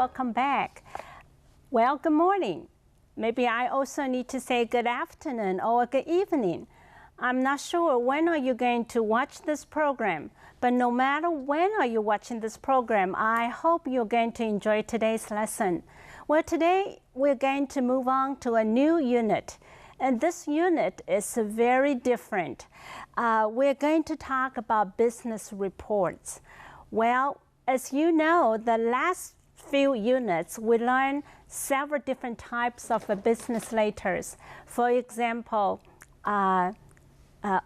welcome back. Well, good morning. Maybe I also need to say good afternoon or good evening. I'm not sure when are you going to watch this program, but no matter when are you watching this program, I hope you're going to enjoy today's lesson. Well, today we're going to move on to a new unit, and this unit is very different. We're going to talk about business reports. Well, as you know, the last few units we learned several different types of business letters. For example,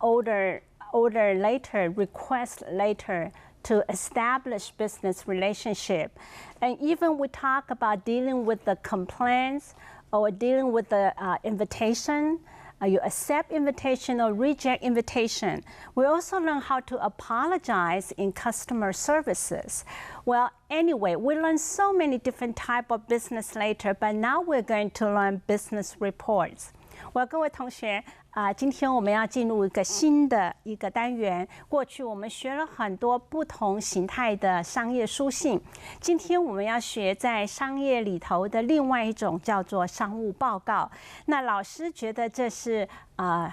order letter, request letter to establish business relationship. And even we talk about dealing with the complaints or dealing with the invitation. You accept invitation or reject invitation. We also learn how to apologize in customer services. Well, anyway, we learned so many different types of business letter, but now we're going to learn business reports. Well, 各位同学今天我们要进入一个新的一个单元。过去我们学了很多不同形态的商业书信，今天我们要学在商业里头的另外一种叫做商务报告。那老师觉得这是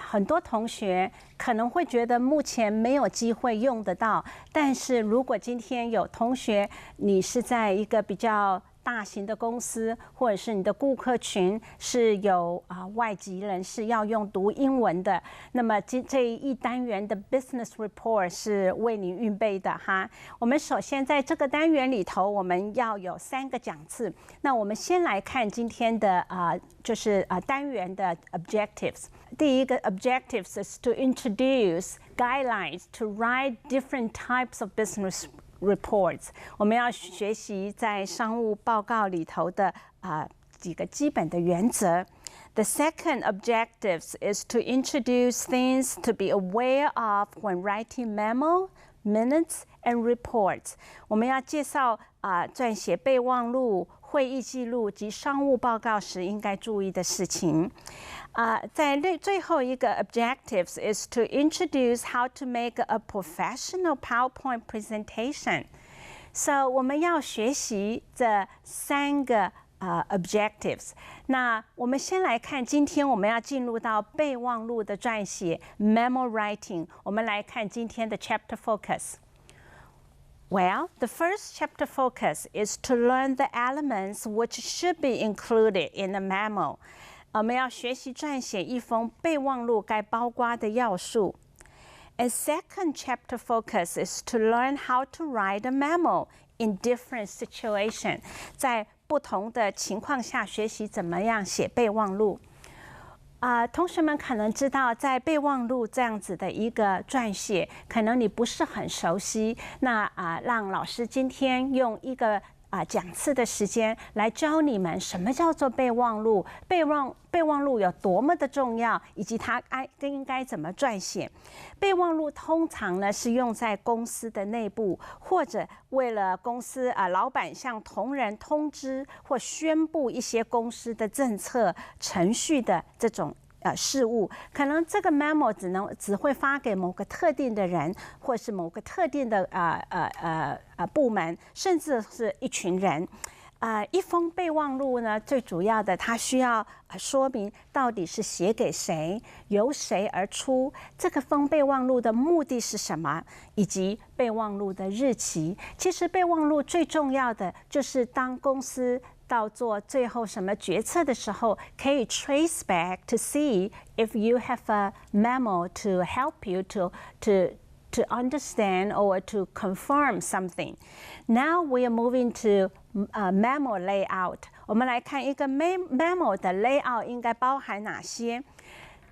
很多同学可能会觉得目前没有机会用得到，但是如果今天有同学你是在一个比较大型的公司，或者是你的顾客群是有外籍人士要用读英文的，那么这一单元的 business report 是为你预备的哈。我们首先在这个单元里头，我们要有3个讲次。那我们先来看今天的就是单元的 objectives。第一个 objectives is to introduce guidelines to write different types of business reports. 我们要学习在商务报告里头的几个基本的原则。The second objectives is to introduce things to be aware of when writing memo, minutes, and reports. 我们要介绍撰写备忘录、会议记录及商务报告时应该注意的事情。在最后一个 objectives is to introduce how to make a professional PowerPoint presentation. So 我们要学习这3个objectives. 那我们先来看，今天我们要进入到备忘录的撰写 memo writing. 我们来看今天的 chapter focus. Well, the first chapter focus is to learn the elements which should be included in a memo. 我们要学习撰写一封备忘录该包括的要素。And second chapter focus is to learn how to write a memo in different situations. 在不同的情况下学习怎么样写备忘录。同学们可能知道，在备忘录这样子的一个撰写，可能你不是很熟悉。那让老师今天用一个讲次的时间来教你们什么叫做备忘录，备忘录有多么的重要，以及它应该怎么撰写。备忘录通常呢是用在公司的内部，或者为了公司老板向同仁通知或宣布一些公司的政策程序的这种事务，可能这个 memo 只会发给某个特定的人，或是某个特定的部门，甚至是一群人。一封备忘录呢，最主要的它需要说明到底是写给谁，由谁而出，这个封备忘录的目的是什么，以及备忘录的日期。其实备忘录最重要的就是当公司到做最后什么决策的时候，可以 trace back to see if you have a memo to help you to understand or to confirm something. Now we are moving to memo layout. 我们来看一个 memo 的 layout 应该包含哪些。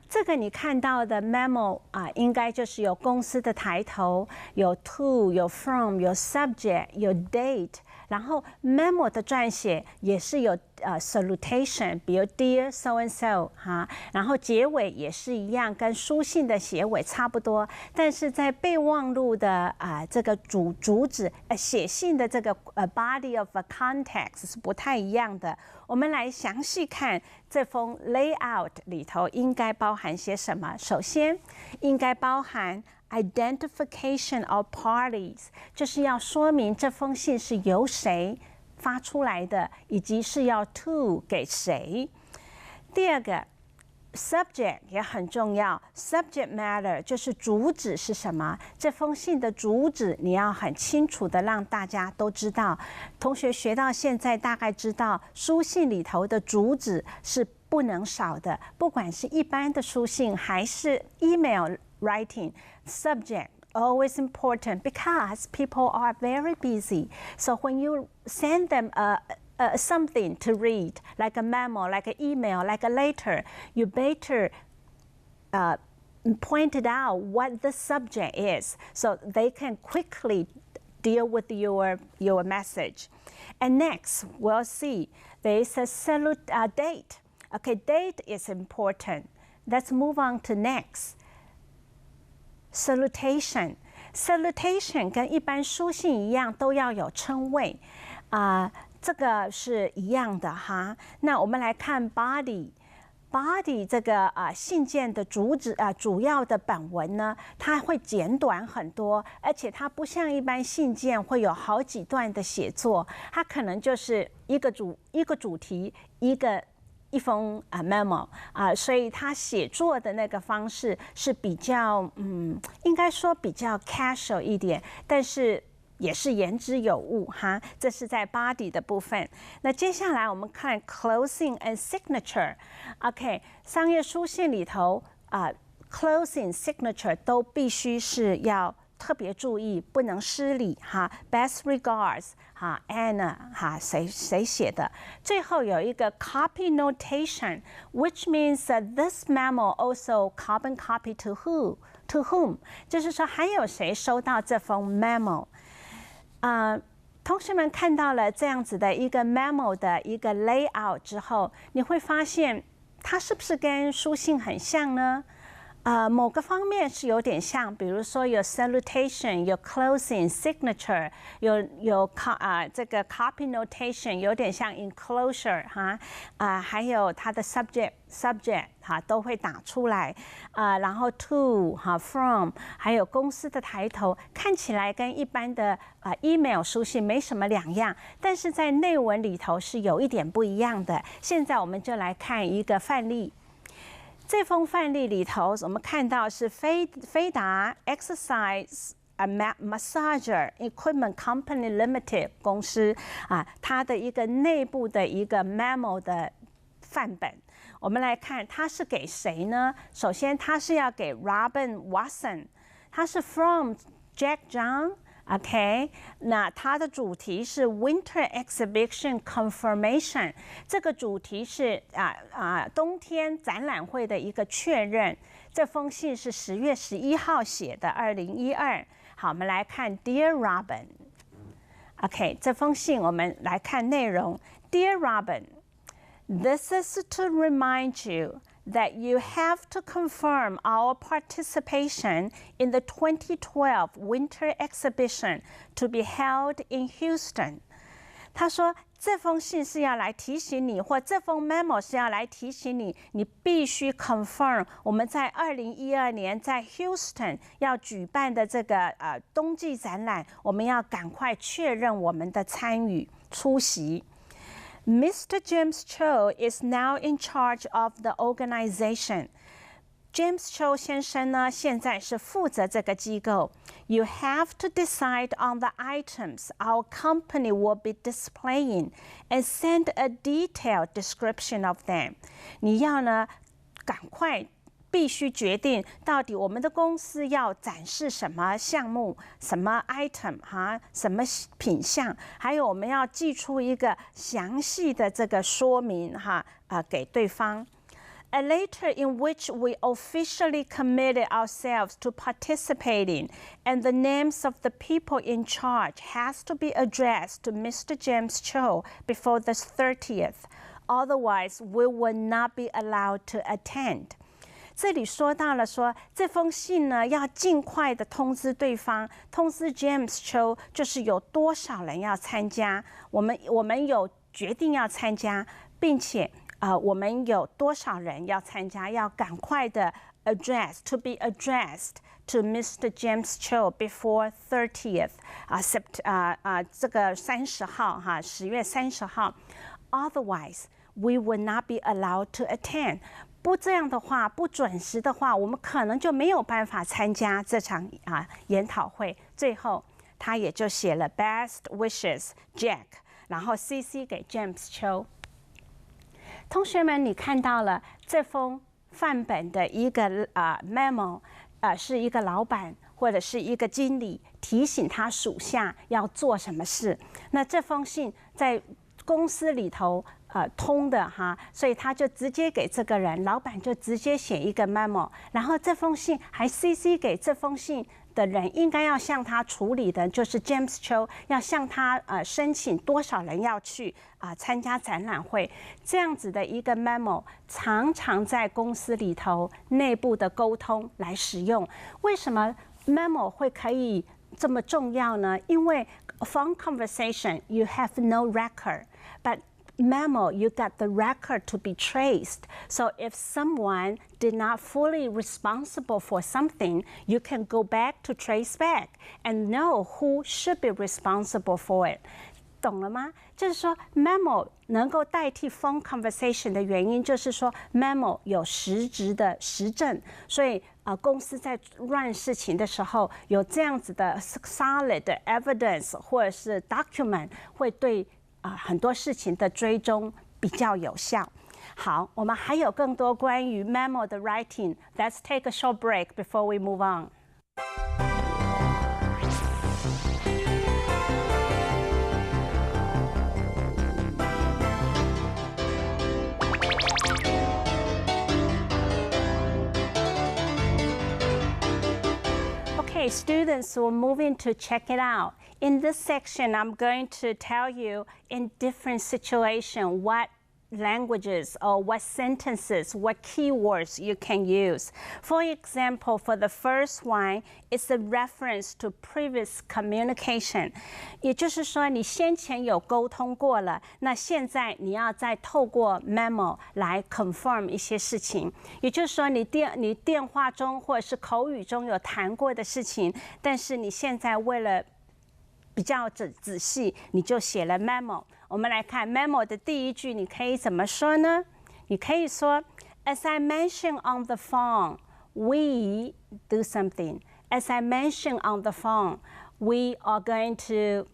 这个你看到的 memo 应该就是有公司的抬头，有 to， 有 from， 有 subject， 有 date。然后 memo 的撰写也是有salutation， 比如 Dear so and so 哈，然后结尾也是一样，跟书信的结尾差不多。但是在备忘录的这个主旨写信的这个body of a context 是不太一样的。我们来详细看这封 layout 里头应该包含些什么。首先应该包含identification of parties， 就是要说明这封信是由谁发出来的，以及是要 to 给谁。第二个 subject 也很重要 ，subject matter 就是主旨是什么。这封信的主旨你要很清楚的让大家都知道。同学学到现在大概知道，书信里头的主旨是不能少的，不管是一般的书信还是 email writing subject。Always important because people are very busy. So when you send them something to read, like a memo, like an email, like a letter, you better point it out what the subject is, so they can quickly deal with your message. And next, we'll see there is a date. Okay, date is important. Let's move on to next. Salutation 跟一般书信一样，都要有称谓，这个是一样的哈。那我们来看 body 这个信件的主要的本文呢，它会简短很多，而且它不像一般信件会有好几段的写作，它可能就是一个主题一封memo 所以他写作的那个方式是比较应该说比较 casual 一点，但是也是言之有物哈。这是在 body 的部分。那接下来我们看 closing and signature。OK， 商业书信里头closing signature 都必须是要特别注意，不能失礼哈。Best regards 哈 Anna 哈谁写的？最后有一个 copy notation, which means that this memo also carbon copy to whom， 就是说还有谁收到这封 memo？同学们看到了这样子的一个 memo 的一个 layout 之后，你会发现它是不是跟书信很像呢？某个方面是有点像，比如说有 salutation， 有 closing signature， 有这个 copy notation， 有点像 enclosure 哈，还有它的 subject 哈都会打出来，然后 to 哈 from， 还有公司的抬头，看起来跟一般的email 书信没什么两样，但是在内文里头是有一点不一样的。现在我们就来看一个范例。这封范例里头，我们看到是飞达 Exercise Massager Equipment Company Limited 公司它的一个内部的一个 memo 的范本。我们来看它是给谁呢？首先它是要给 Robin Watson， 它是 from Jack John。OK， 那它的主题是 Winter Exhibition Confirmation， 这个主题是冬天展览会的一个确认。这封信是10月11号写的，2012。好，我们来看 Dear Robin。OK， 这封信我们来看内容。Dear Robin, this is to remind you that you have to confirm our participation in the 2012 Winter Exhibition to be held in Houston. 他说这封信是要来提醒你，或这封 memo 是要来提醒你，你必须 confirm 我们在2012年在 Houston 要举办的这个冬季展览，我们要赶快确认我们的参与出席。Mr. James Cho is now in charge of the organization. James Cho 先生呢，现在是负责这个机构。You have to decide on the items our company will be displaying and send a detailed description of them. 你要呢，赶快必须决定到底我们的公司要展示什么项目、什么 item 什么品项，还有我们要寄出一个详细的这个说明给对方。A letter in which we officially committed ourselves to participating and the names of the people in charge has to be addressed to Mr. James Cho before the 30th. Otherwise, we will not be allowed to attend. 这里说到了说这封信呢要尽快的通知对方，通知 James Cho 就是有多少人要参加，我们有决定要参加，并且我们有多少人要参加，要赶快的 addressed to be addressed to Mr. James Cho before 30th 这个30号哈10月30号 Otherwise, we would not be allowed to attend. 不这样的话，不准时的话，我们可能就没有办法参加这场研讨会。最后，他也就写了 Best wishes, Jack， 然后 CC 给 James Cho。同学们，你看到了这封范本的一个memo，是一个老板或者是一个经理提醒他属下要做什么事。那这封信在公司里头通的哈，所以他就直接给这个人，老板就直接写一个 memo， 然后这封信还 CC 给这封信的人应该要向他处理的，就是 James Cho 要向他申请多少人要去参加展览会，这样子的一个 memo 常常在公司里头内部的沟通来使用。为什么 memo 会可以这么重要呢？因为 phone conversation you have no record, but memo, you got the record to be traced. So if someone did not fully responsible for something, you can go back to trace back and know who should be responsible for it. 懂了吗？就是说 memo 能够代替 phone conversation 的原因，就是说 memo 有实质的实证，所以公司在run事情的时候有这样子的 solid evidence 或者是 document， 会对很多事情的追踪比较有效。好，我们还有更多关于 memo 的 writing。Let's take a short break before we move on. Okay, students, we're moving to check it out. In this section, I'm going to tell you in different situations what languages or what sentences, what keywords you can use. For example, for the first one, it's a reference to previous communication. 也就是说，你先前有沟通过了，那现在你要再透过 memo 来 confirm 一些事情。也就是说，你电话中或者是口语中有谈过的事情，但是你现在为了比较仔细，你就写了 memo。我们来看 memo 的第一句，你可以怎么说呢？你可以说 ，As I mentioned on the phone, we do something. As I mentioned on the phone, we are going to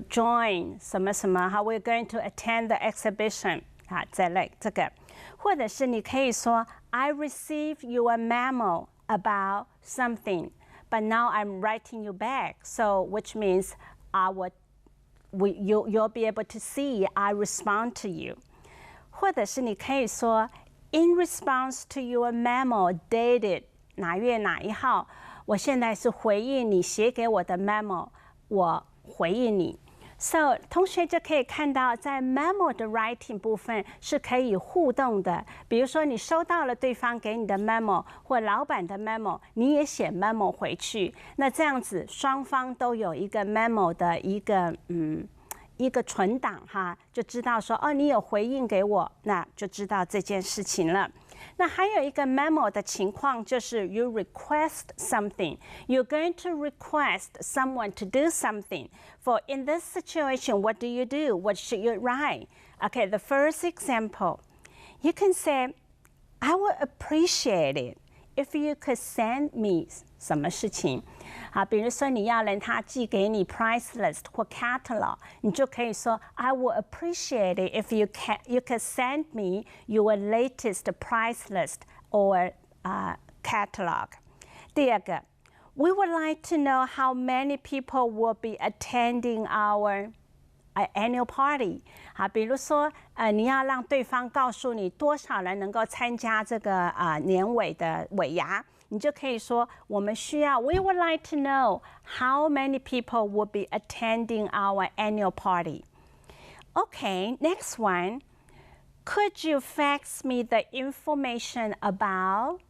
join 什么什么，哈 ，we're going to attend the exhibition 啊，这类这个，或者是你可以说 I received your memo about something, but now I'm writing you back, so which means you'll be able to see I respond to you. 或者是你可以说 In response to your memo dated 哪月哪一号，我现在是回应你写给我的 memo， 我回应你。So 同学就可以看到，在 memo 的 writing 部分是可以互动的。比如说，你收到了对方给你的 memo 或老板的 memo， 你也写 memo 回去。那这样子，双方都有一个 memo 的一个存档哈，就知道说哦，你有回应给我，那就知道这件事情了。那还有一个 memo 的情况就是 you request something. You're going to request someone to do something. For in this situation, what do you do? What should you write? Okay, the first example, you can say, I would appreciate it if you could send me 什么事情。好，比如说你要人他寄给你 price list 或 catalog， 你就可以说 I would appreciate it if you could send me your latest price list or catalog. 第二个 We would like to know how many people will be attending our annual party. 好，比如说你要让对方告诉你多少人能够参加这个年尾的尾牙。你就可以说，我们需要 We would like to know how many people will be attending our annual party. Okay, next one. Could you fax me the information about?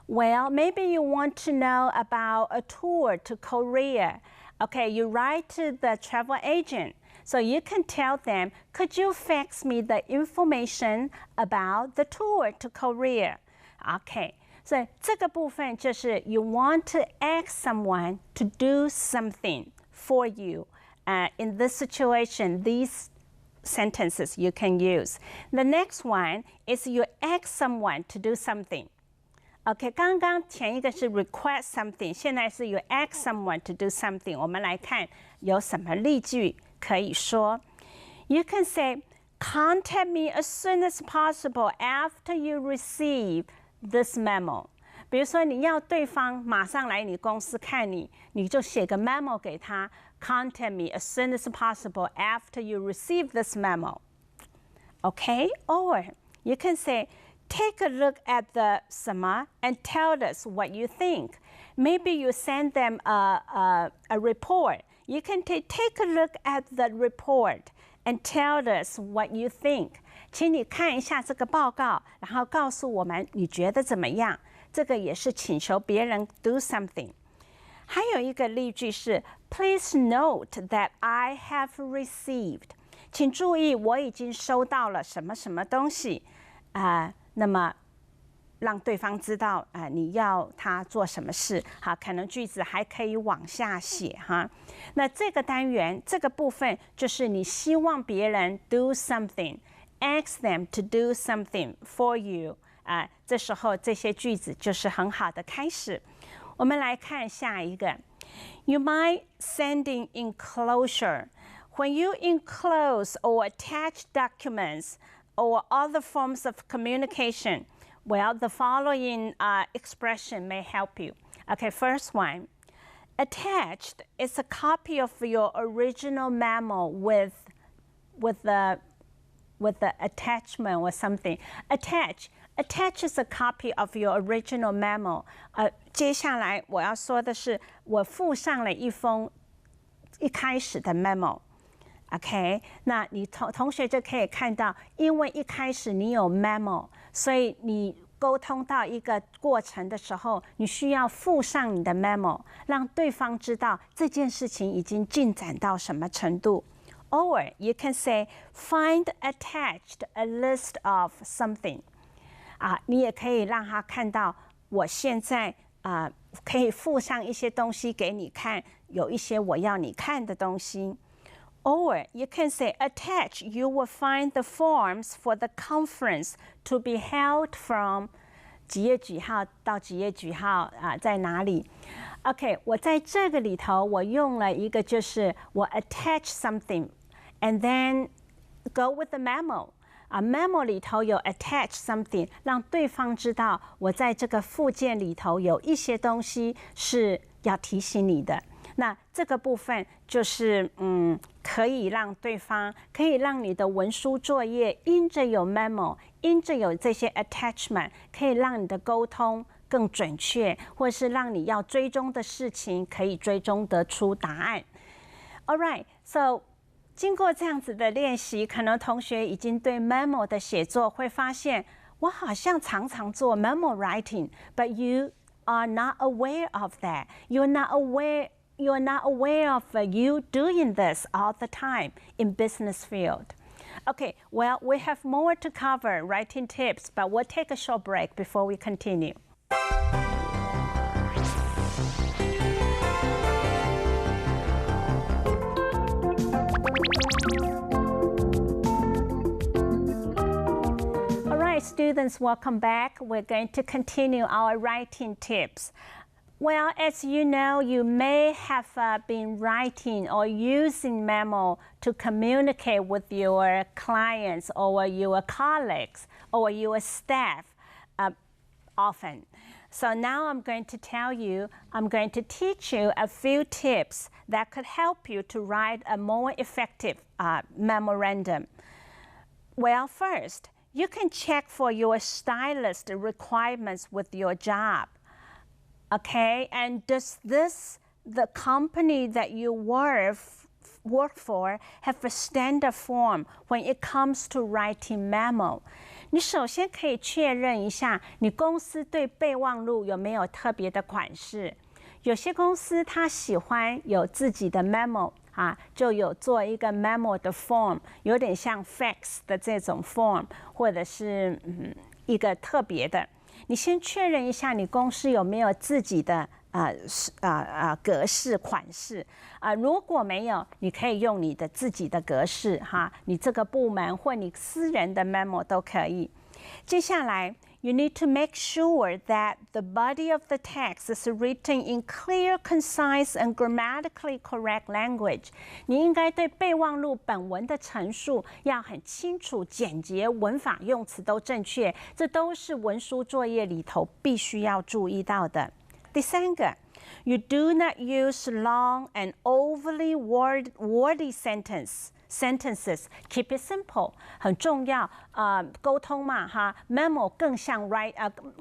Well, maybe you want to know about a tour to Korea. Okay, you write to the travel agent. So you can tell them, could you fax me the information about the tour to Korea? Okay. 所以这个部分就是 you want to ask someone to do something for you. In this situation, these sentences you can use. The next one is you ask someone to do something. OK， 刚刚前一个是 request something， 现在是 you ask someone to do something。我们来看有什么例句可以说。You can say, contact me as soon as possible after you receive this memo. 比如说你要对方马上来你公司看你，你就写个 memo 给他 ，contact me as soon as possible after you receive this memo. OK, or you can say, take a look at the 什么 and tell us what you think. Maybe you send them a report. You can take a look at the report and tell us what you think. 请你看一下这个报告，然后告诉我们你觉得怎么样。这个也是请求别人 do something。还有一个例句是 Please note that I have received. 请注意，我已经收到了什么什么东西。那么让对方知道你要他做什么事。好，可能句子还可以往下写哈。那这个单元这个部分就是你希望别人 do something, ask them to do something for you。这时候这些句子就是很好的开始。我们来看下一个 You might sending enclosure. When you enclose or attach documents or other forms of communication, well, the following expression may help you. Okay, first one. Attached is a copy of your original memo with the attachment or something. Attach is a copy of your original memo. 接下来我要说的是，我附上了一封一开始的 memo。OK， 那你同学就可以看到，因为一开始你有 memo， 所以你沟通到一个过程的时候，你需要附上你的 memo， 让对方知道这件事情已经进展到什么程度。Or you can say, find attached a list of something. 你也可以让他看到，我现在可以附上一些东西给你看，有一些我要你看的东西。Or you can say, attach, you will find the forms for the conference to be held from 几月几号到几月几号在哪里 ？OK， 我在这个里头我用了一个就是我 attach something and then go with the memo。memo 里头有 attach something， 让对方知道我在这个附件里头有一些东西是要提醒你的。那这个部分就是可以让对方，可以让你的文书作业因着有 memo， 因着有这些 attachment， 可以让你的沟通更准确，或是让你要追踪的事情可以追踪得出答案。All right, so 经过这样子的练习，可能同学已经对 memo 的写作会发现，我好像常常做 memo writing, but you are not aware of that. You're not aware of you doing this all the time in business field. Okay, well, we have more to cover, writing tips, but we'll take a short break before we continue. All right, students, welcome back. We're going to continue our writing tips. Well, as you know, you may have been writing or using memo to communicate with your clients or your colleagues or your staff often. So now I'm going to teach you a few tips that could help you to write a more effective memorandum. Well, first, you can check for your stylist requirements with your job. Okay, and does the company that you work for have a standard form when it comes to writing memo? 你首先可以确认一下，你公司对备忘录有没有特别的款式？有些公司它喜欢有自己的 memo 就有做一个 memo 的 form， 有点像 fax 的这种 form， 或者是一个特别的。你先确认一下你公司有没有自己的格式款式如果没有，你可以用你的自己的格式哈，你这个部门或你私人的 memo 都可以。接下来 You need to make sure that the body of the text is written in clear, concise, and grammatically correct language. 你应该对备忘录本文的陈述要很清楚、简洁，文法用词都正确，这都是文书作业里头必须要注意到的。第三个 You do not use long and overly wordy sentences. Keep it simple. 很重要沟通嘛哈 memo 更像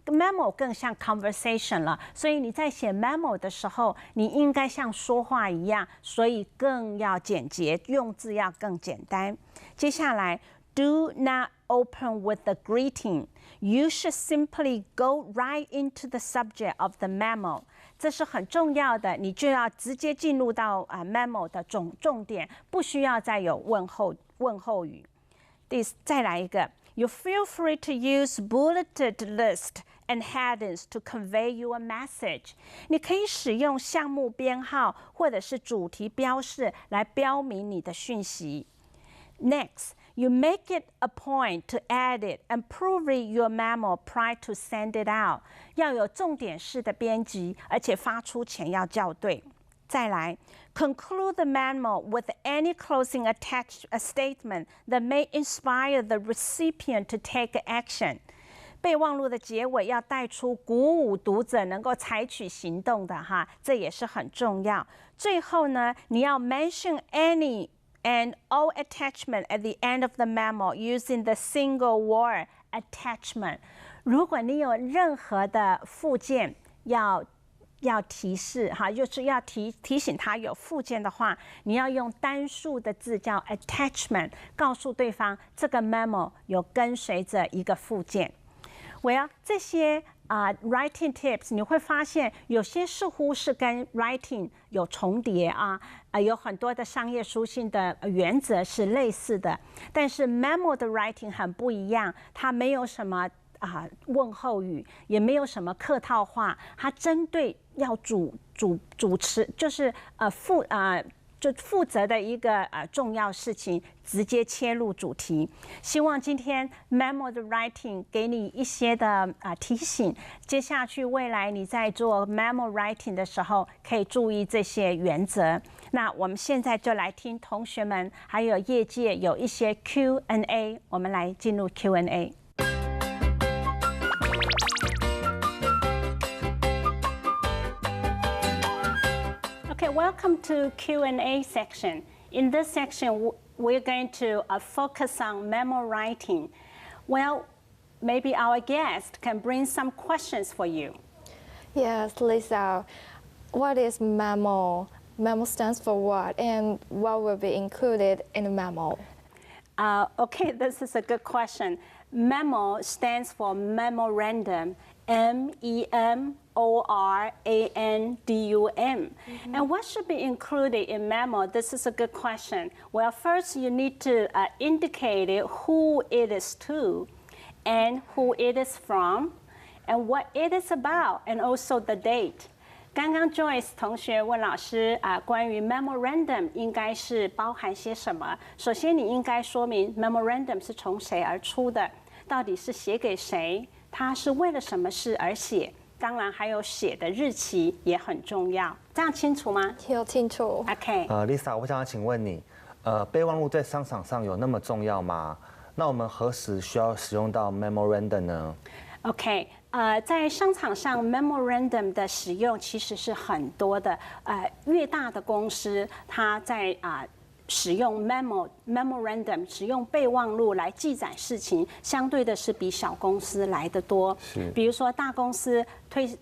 memo 更像 conversation 了，所以你在写 memo 的时候，你应该像说话一样，所以更要简洁，用字要更简单。接下来 Do not open with a greeting. You should simply go right into the subject of the memo. 这是很重要的，你就要直接进入到memo 的重点，不需要再有问候语。再来一个 You feel free to use bulleted list and headings to convey your message. 你可以使用项目编号或者是主题标示来标明你的讯息。Next, you make it a point to edit and proofread your memo prior to send it out. 要有重点式的编辑，而且发出前要校对。再来 conclude the memo with any closing statement that may inspire the recipient to take action. 备忘录的结尾要带出鼓舞读者能够采取行动的哈，这也是很重要。最后呢，你要 mention any and all attachment at the end of the memo using the single word attachment. 如果你有任何的附件要提示哈，就是要提醒他有附件的话，你要用单数的字叫 attachment， 告诉对方这个 memo 有跟随着一个附件。这些writing tips 你会发现有些似乎是跟 writing 有重叠有很多的商业书信的原则是类似的，但是 memo 的 writing 很不一样，它没有什么问候语，也没有什么客套话，它针对要主持，就是负责的一个重要事情，直接切入主题。希望今天 memo 的 writing 给你一些的提醒，接下去未来你在做 memo writing 的时候，可以注意这些原则。那我们现在就来听同学们还有业界有一些 Q&A， 我们来进入 Q&A。Okay, welcome to Q&A section. In this section, we're going to focus on memo writing. Well, maybe our guest can bring some questions for you. Yes, Lisa. What is memo? Memo stands for what, and what will be included in the memo? Okay, this is a good question. Memo stands for memorandum. MEMORANDUM. And what should be included in memo? This is a good question. Well, first you need to indicate who it is to, and who it is from, and what it is about, and also the date. 刚刚 Joyce 同学问老师关于 memorandum 应该是包含些什么？首先你应该说明 memorandum 是从谁而出的，到底是写给谁？它是为了什么事而写？当然还有写的日期也很重要，这样清楚吗？有清楚。OK。Lisa， 我想要请问你，备忘录在商场上有那么重要吗？那我们何时需要使用到 memorandum 呢 ？OK， 在商场上 memorandum 的使用其实是很多的，越大的公司，它在使用 memorandum 使用备忘录来记载事情，相对的是比小公司来得多。比如说大公司推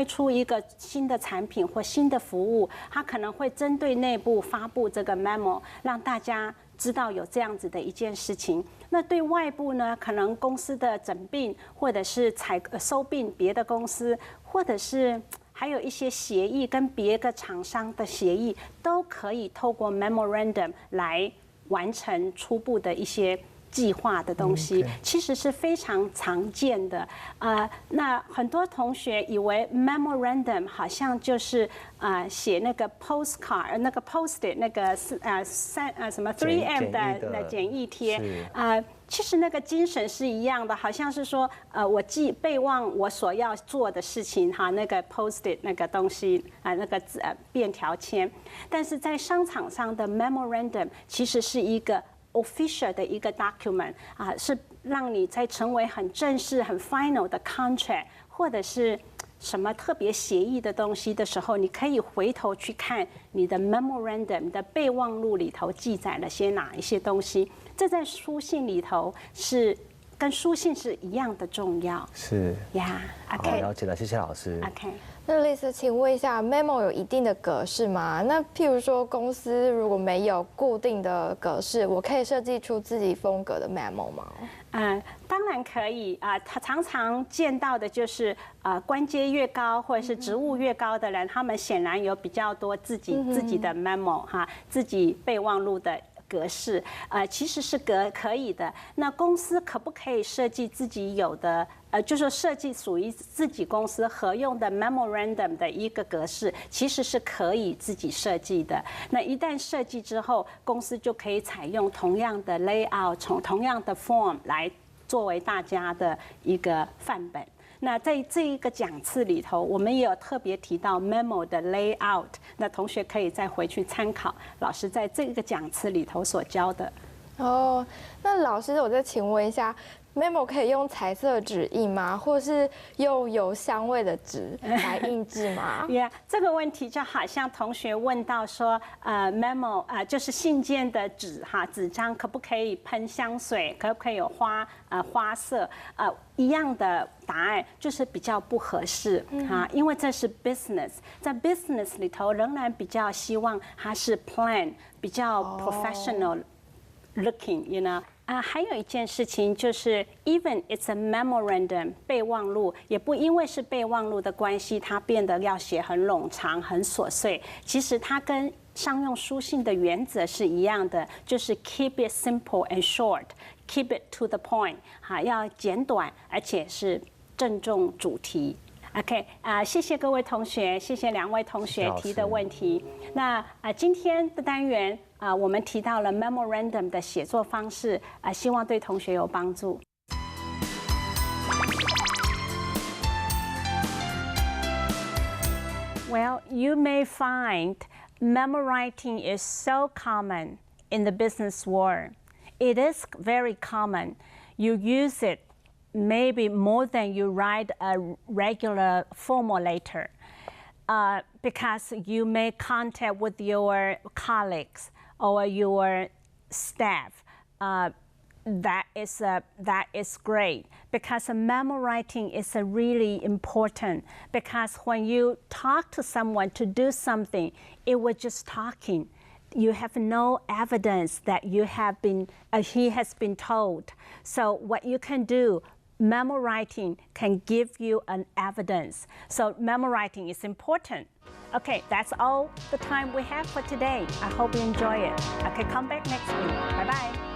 出一个新的产品或新的服务，它可能会针对内部发布这个 memo， 让大家知道有这样子的一件事情。那对外部呢，可能公司的整并或者是收并别的公司，或者是还有一些协议跟别个厂商的协议，都可以透过 memorandum 来完成初步的一些计划的东西，其实是非常常见的。那很多同学以为 memorandum 好像就是写那个 postcard 那个 post-it 那个什么 3M 的那简易贴其实那个精神是一样的，好像是说，我备忘我所要做的事情哈，那个 post-it 那个东西那个便条签，但是在商场上的 memorandum 其实是一个 official 的一个 document 是让你在成为很正式、很 final 的 contract 或者是什么特别协议的东西的时候，你可以回头去看你的 memorandum 你的备忘录里头记载了些哪一些东西。这在书信里头是跟书信是一样的重要。是呀，好，了解了，谢谢老师。OK。那丽丝，请问一下 ，memo 有一定的格式吗？那譬如说，公司如果没有固定的格式，我可以设计出自己风格的 memo 吗？当然可以他常常见到的就是官阶越高或者是职务越高的人，他们显然有比较多自己的 memo 自己备忘录的格式，其实是可以的。那公司可不可以设计自己有的？就是设计属于自己公司合用的 memorandum 的一个格式，其实是可以自己设计的。那一旦设计之后，公司就可以采用同样的 layout， 从同样的 form 来作为大家的一个范本。那在这一个讲次里头，我们也有特别提到 memo 的 layout， 那同学可以再回去参考老师在这个讲次里头所教的。哦，那老师，我再请问一下。memo 可以用彩色纸印吗？或是用有香味的纸来印制吗这个问题就好像同学问到说，memo 就是信件的纸纸张可不可以喷香水，可不可以有花色一样的答案就是比较不合适因为这是 business， 在 business 里头仍然比较希望它是 plain， 比较 professional looking，you know。还有一件事情就是 ，even it's a memorandum 备忘录，也不因为是备忘录的关系，它变得要写很冗长、很琐碎。其实它跟商用书信的原则是一样的，就是 keep it simple and short，keep it to the point，要简短，而且是正中主题。OK， 谢谢各位同学，谢谢2位同学提的问题。那今天的单元我们提到了 memorandum 的写作方式，希望对同学有帮助。Well, you may find memo writing is so common in the business world. It is very common. You use it maybe more than you write a regular formal letter because you make contact with your colleagues or your staff. That is great because memo writing is really important because when you talk to someone to do something, it was just talking. You have no evidence that he has been told. So what you can do, memo writing can give you an evidence. So memo writing is important. Okay, that's all the time we have for today. I hope you enjoy it. Okay, come back next week. Bye-bye.